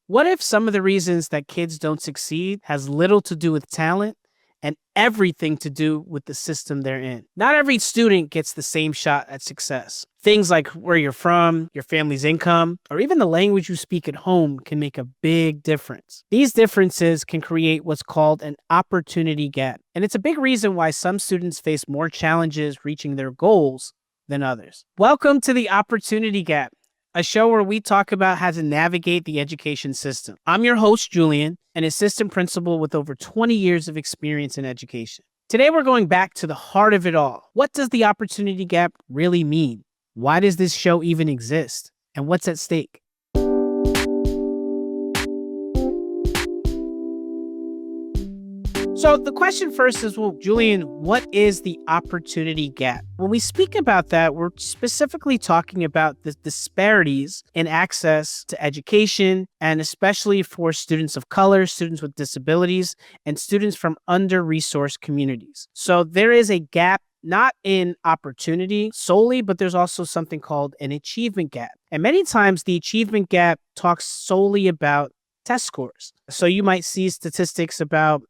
What if some of the reasons that kids don't succeed has little to do with talent and everything to do with the system they're in? Not every student gets the same shot at success. Things like where you're from, your family's income, or even the language you speak at home can make a big difference. These differences can create what's called an opportunity gap. And it's a big reason why some students face more challenges reaching their goals than others. Welcome to the Opportunity Gap, a show where we talk about how to navigate the education system. I'm your host, Julian, an assistant principal with over 20 years of experience in education. Today, we're going back to the heart of it all. What does the opportunity gap really mean? Why does this show even exist? And what's at stake? So the question first is, well, Julian, what is the opportunity gap? When we speak about that, we're specifically talking about the disparities in access to education, and especially for students of color, students with disabilities, and students from under-resourced communities. So there is a gap not in opportunity solely, but there's also something called an achievement gap. And many times the achievement gap talks solely about test scores. So you might see statistics about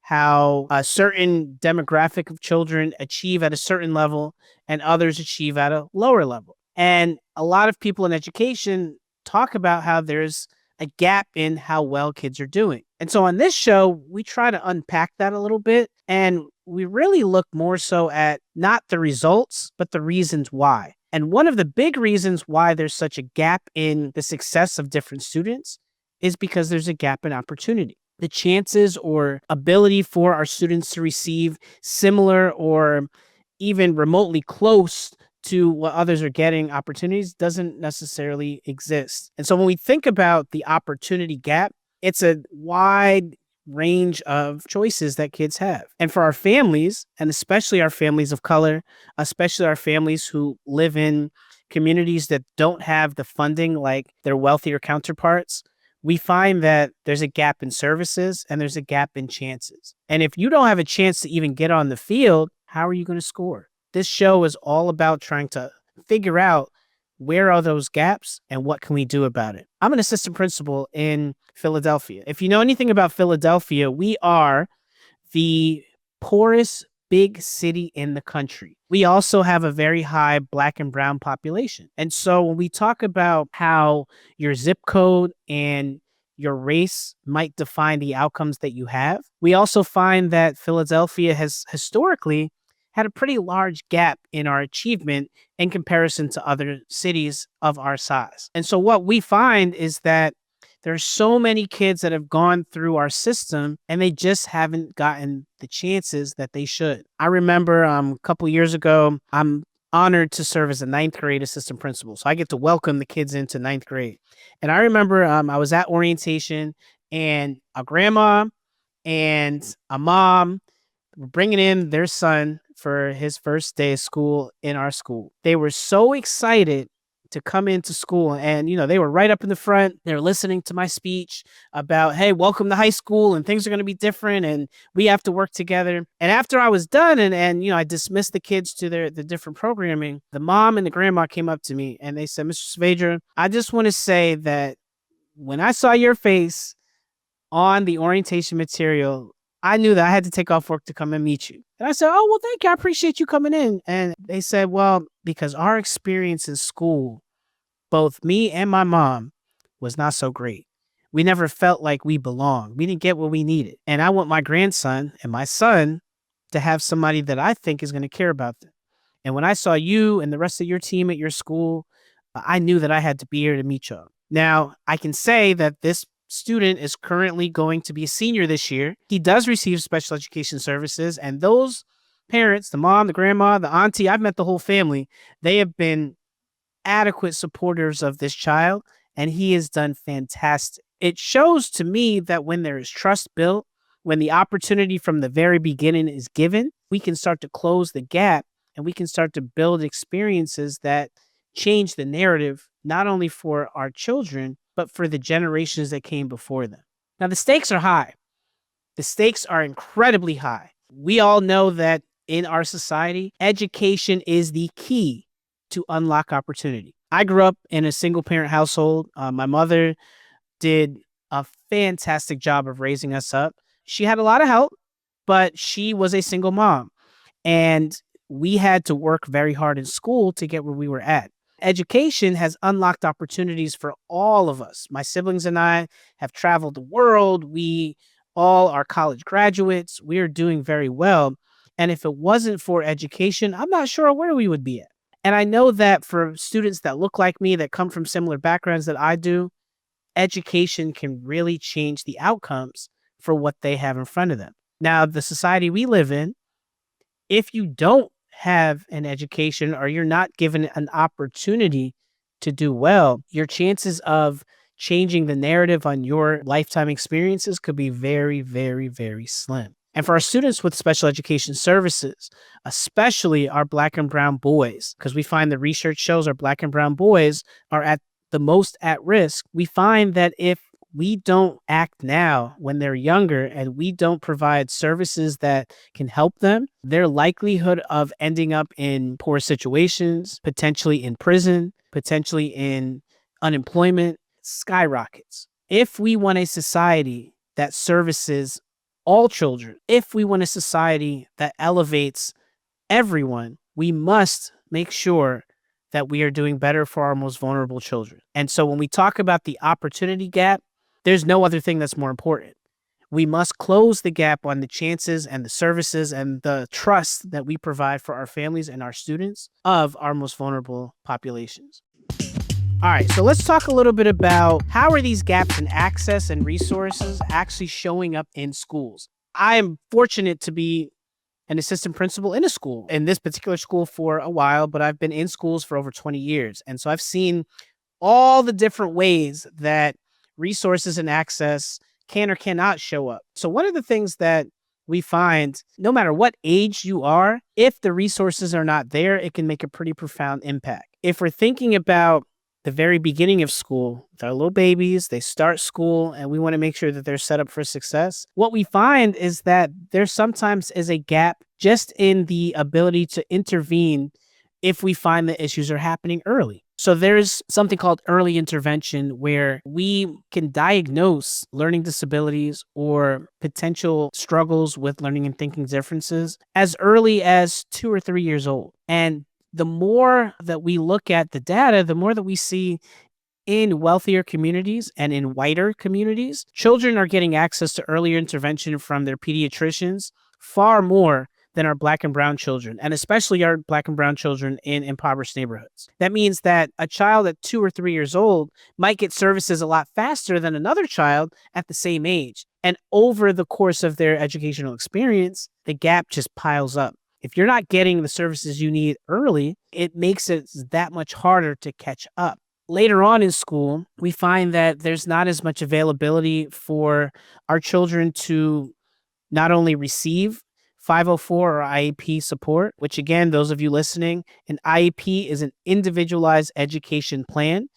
how a certain demographic of children achieve at a certain level and others achieve at a lower level. And a lot of people in education talk about how there's a gap in how well kids are doing. And so on this show, we try to unpack that a little bit. And we really look more so at not the results, but the reasons why. And one of the big reasons why there's such a gap in the success of different students is because there's a gap in opportunity. The chances or ability for our students to receive similar or even remotely close to what others are getting opportunities doesn't necessarily exist. And so when we think about the opportunity gap, it's a wide range of choices that kids have. And for our families, and especially our families of color, especially our families who live in communities that don't have the funding like their wealthier counterparts, we find that there's a gap in services and there's a gap in chances. And if you don't have a chance to even get on the field, how are you going to score? This show is all about trying to figure out where are those gaps and what can we do about it. I'm an assistant principal in Philadelphia. If you know anything about Philadelphia, we are the poorest big city in the country. We also have a very high Black and brown population. And so when we talk about how your zip code and your race might define the outcomes that you have, we also find that Philadelphia has historically had a pretty large gap in our achievement in comparison to other cities of our size. And so what we find is that there are so many kids that have gone through our system and they just haven't gotten the chances that they should. I remember a couple years ago, I'm honored to serve as a ninth grade assistant principal. So I get to welcome the kids into ninth grade. And I remember I was at orientation and a grandma and a mom were bringing in their son for his first day of school in our school. They were so excited to come into school, and they were right up in the front. They were listening to my speech about, hey, welcome to high school and things are going to be different and we have to work together. And after I was done and I dismissed the kids to the different programming, the mom and the grandma came up to me and they said, Mr. Svedra, I just want to say that when I saw your face on the orientation material, I knew that I had to take off work to come and meet you. And I said, oh, well, thank you. I appreciate you coming in. And they said, well, because our experience in school, both me and my mom, was not so great. We never felt like we belonged. We didn't get what we needed. And I want my grandson and my son to have somebody that I think is going to care about them. And when I saw you and the rest of your team at your school, I knew that I had to be here to meet you. Now, I can say that this student is currently going to be a senior this year. He does receive special education services, and those parents, the mom, the grandma, the auntie, I've met the whole family, they have been adequate supporters of this child, and he has done fantastic. It shows to me that when there is trust built, when the opportunity from the very beginning is given, we can start to close the gap and we can start to build experiences that change the narrative, not only for our children, but for the generations that came before them. Now, the stakes are high. The stakes are incredibly high. We all know that in our society, education is the key to unlock opportunity. I grew up in a single parent household. My mother did a fantastic job of raising us up. She had a lot of help, but she was a single mom. And we had to work very hard in school to get where we were at. Education has unlocked opportunities for all of us. My siblings and I have traveled the world. We all are college graduates. We are doing very well. And if it wasn't for education, I'm not sure where we would be at. And I know that for students that look like me, that come from similar backgrounds that I do, education can really change the outcomes for what they have in front of them. Now, the society we live in, if you don't have an education or you're not given an opportunity to do well, your chances of changing the narrative on your lifetime experiences could be very, very, very slim. And for our students with special education services, especially our Black and brown boys, because we find the research shows our Black and brown boys are at the most at risk. We find that if we don't act now when they're younger and we don't provide services that can help them, their likelihood of ending up in poor situations, potentially in prison, potentially in unemployment, skyrockets. If we want a society that services all children, if we want a society that elevates everyone, we must make sure that we are doing better for our most vulnerable children. And so when we talk about the opportunity gap, there's no other thing that's more important. We must close the gap on the chances and the services and the trust that we provide for our families and our students of our most vulnerable populations. All right, so let's talk a little bit about how are these gaps in access and resources actually showing up in schools. I am fortunate to be an assistant principal in a school, in this particular school for a while, but I've been in schools for over 20 years. And so I've seen all the different ways that resources and access can or cannot show up. So one of the things that we find, no matter what age you are, if the resources are not there, it can make a pretty profound impact. If we're thinking about the very beginning of school, with our little babies, they start school and we want to make sure that they're set up for success. What we find is that there sometimes is a gap just in the ability to intervene if we find that issues are happening early. So there's something called early intervention where we can diagnose learning disabilities or potential struggles with learning and thinking differences as early as 2 or 3 years old. And the more that we look at the data, the more that we see in wealthier communities and in whiter communities, children are getting access to earlier intervention from their pediatricians far more than our Black and brown children, and especially our Black and brown children in impoverished neighborhoods. That means that a child at 2 or 3 years old might get services a lot faster than another child at the same age. And over the course of their educational experience, the gap just piles up. If you're not getting the services you need early, it makes it that much harder to catch up. Later on in school, we find that there's not as much availability for our children to not only receive 504 or IEP support, which again, those of you listening, an IEP is an individualized education plan.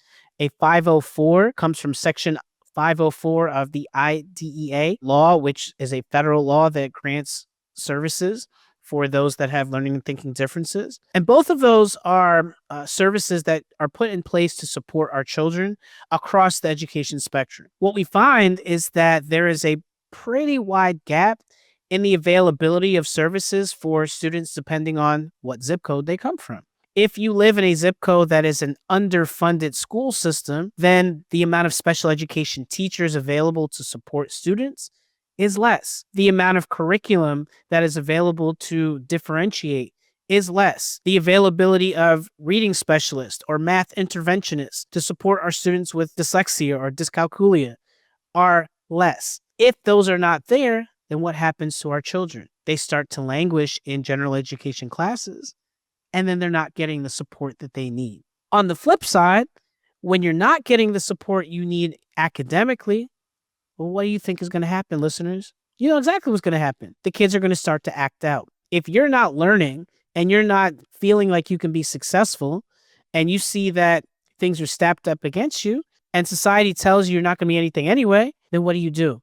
A 504 comes from section 504 of the IDEA law, which is a federal law that grants services for those that have learning and thinking differences. And both of those are services that are put in place to support our children across the education spectrum. What we find is that there is a pretty wide gap in the availability of services for students depending on what zip code they come from. If you live in a zip code that is an underfunded school system, then the amount of special education teachers available to support students is less. The amount of curriculum that is available to differentiate is less. The availability of reading specialists or math interventionists to support our students with dyslexia or dyscalculia are less. If those are not there, then what happens to our children? They start to languish in general education classes, and then they're not getting the support that they need. On the flip side, when you're not getting the support you need academically, well, what do you think is going to happen, listeners? You know exactly what's going to happen. The kids are going to start to act out. If you're not learning and you're not feeling like you can be successful, and you see that things are stacked up against you, and society tells you you're not going to be anything anyway, then what do?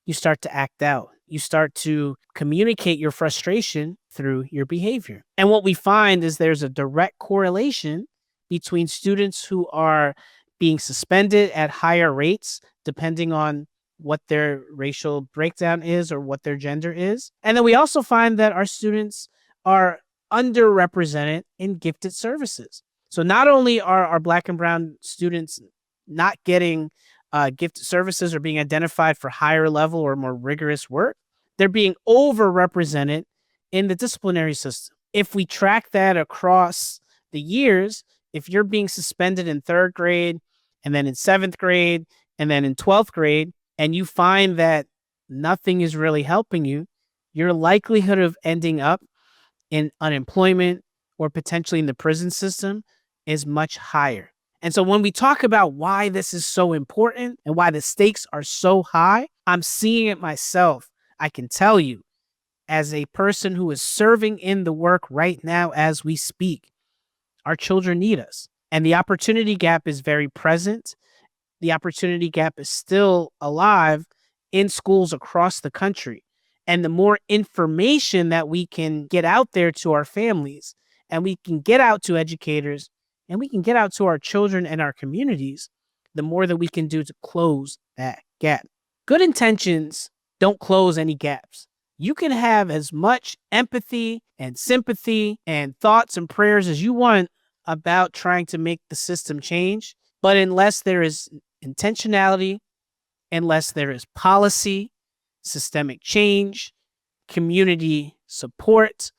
You start to act out. You start to communicate your frustration through your behavior. And what we find is there's a direct correlation between students who are being suspended at higher rates, depending on what their racial breakdown is or what their gender is. And then we also find that our students are underrepresented in gifted services. So not only are our Black and Brown students not getting gifted services or being identified for higher level or more rigorous work, they're being overrepresented in the disciplinary system. If we track that across the years, if you're being suspended in third grade and then in seventh grade and then in 12th grade, and you find that nothing is really helping you, your likelihood of ending up in unemployment or potentially in the prison system is much higher. And so when we talk about why this is so important and why the stakes are so high, I'm seeing it myself. I can tell you, as a person who is serving in the work right now as we speak, our children need us. And the opportunity gap is very present. The opportunity gap is still alive in schools across the country. And the more information that we can get out there to our families, and we can get out to educators, and we can get out to our children and our communities, the more that we can do to close that gap. Good intentions don't close any gaps. You can have as much empathy and sympathy and thoughts and prayers as you want about trying to make the system change, but unless there is intentionality, unless there is policy, systemic change, community support,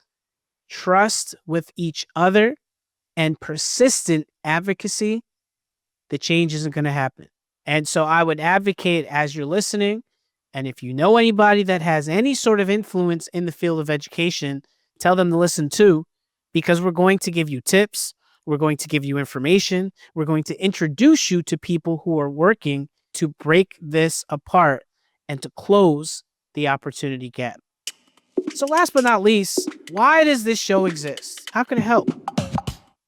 trust with each other, and persistent advocacy, the change isn't going to happen. And so I would advocate, as you're listening, and if you know anybody that has any sort of influence in the field of education, tell them to listen too, because we're going to give you tips. We're going to give you information. We're going to introduce you to people who are working to break this apart and to close the opportunity gap. So last but not least, why does this show exist? How can it help?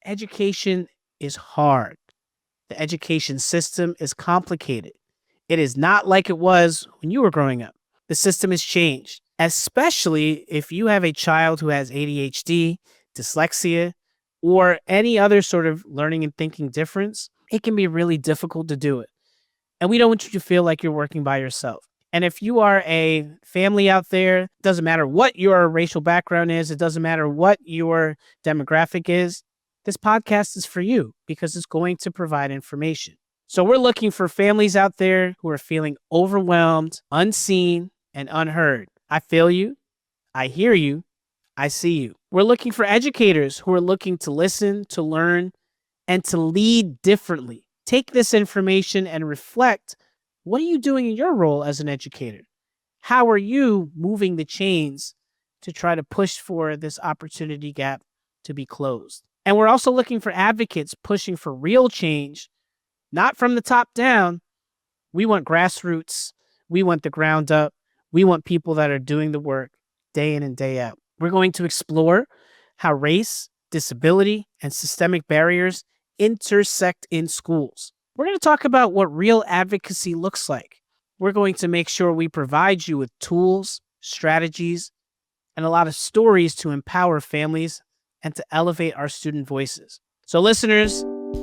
Education is hard. The education system is complicated. It is not like it was when you were growing up. The system has changed, especially if you have a child who has ADHD, dyslexia, or any other sort of learning and thinking difference. It can be really difficult to do it. And we don't want you to feel like you're working by yourself. And if you are a family out there, it doesn't matter what your racial background is, it doesn't matter what your demographic is, this podcast is for you because it's going to provide information. So we're looking for families out there who are feeling overwhelmed, unseen, and unheard. I feel you. I hear you. I see you. We're looking for educators who are looking to listen, to learn, and to lead differently. Take this information and reflect. What are you doing in your role as an educator? How are you moving the chains to try to push for this opportunity gap to be closed? And we're also looking for advocates pushing for real change, not from the top down. We want grassroots. We want the ground up. We want people that are doing the work day in and day out. We're going to explore how race, disability, and systemic barriers intersect in schools. We're going to talk about what real advocacy looks like. We're going to make sure we provide you with tools, strategies, and a lot of stories to empower families and to elevate our student voices. So listeners,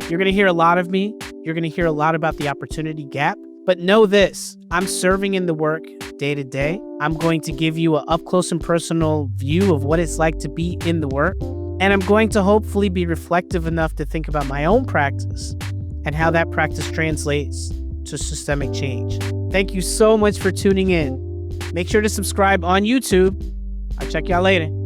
you're going to hear a lot of me. You're going to hear a lot about the opportunity gap. But know this, I'm serving in the work day to day. I'm going to give you an up close and personal view of what it's like to be in the work. And I'm going to hopefully be reflective enough to think about my own practice and how that practice translates to systemic change. Thank you so much for tuning in. Make sure to subscribe on YouTube. I'll check y'all later.